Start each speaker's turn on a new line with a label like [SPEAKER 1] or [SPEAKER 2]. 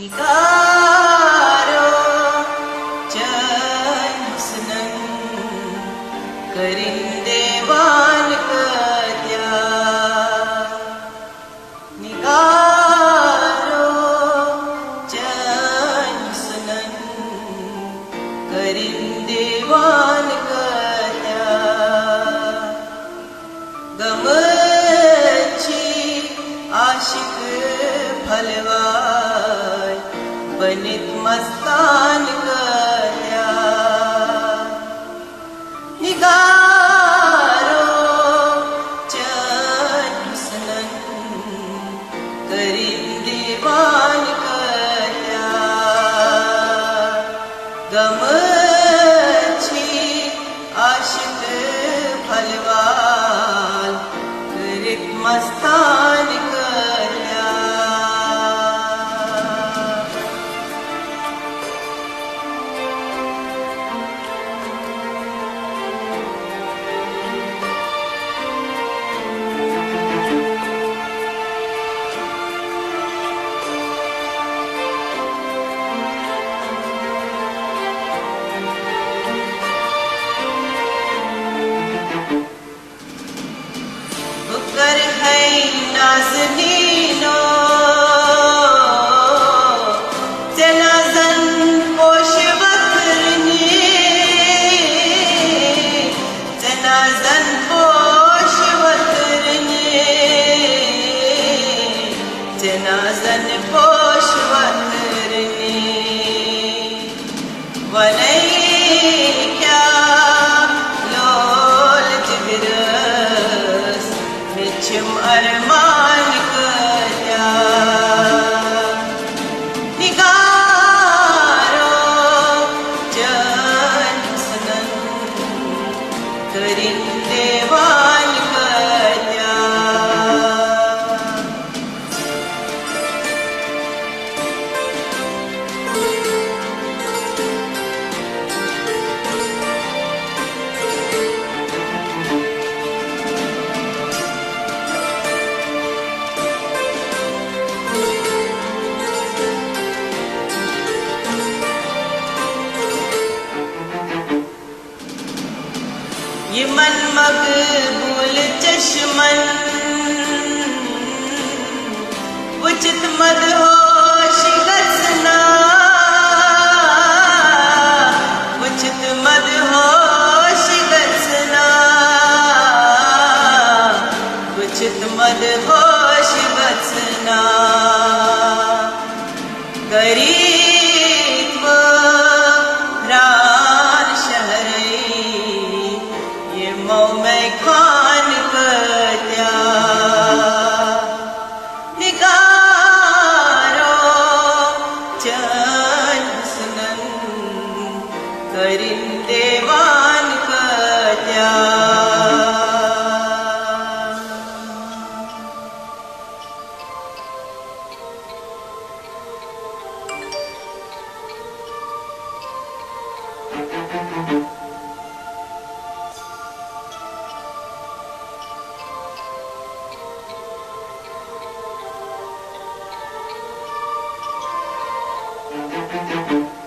[SPEAKER 1] निगारो चैनसनन करिंदेवान कद्या निगारो चैनसनन करिंदेवान कद्या गमची आशिक फलवाय बनित मस्तान कद्या निगारो चैनसनन करिंदेवान कद्या गमची आशिक फलवाय बनित मस्तान कद्या बुकर है नाज़नीनो जनाज़न पोश वतरनी जनाज़न पोश वतरनी जनाज़न पोश वतरनी वनई क्या लोल जिगरस मिचम अरमान कद्या निगारो चैनसनन करिंदेवान कद्या ये मन मकबूल चश्मन उचित मदहोश गसना उचित मदहोश गसना उचित मदहोश गसना गरीब रान शहरे ये मौमै खान कद्या निगारो चैनसनन करिंदेवान कद्या
[SPEAKER 2] Thank you.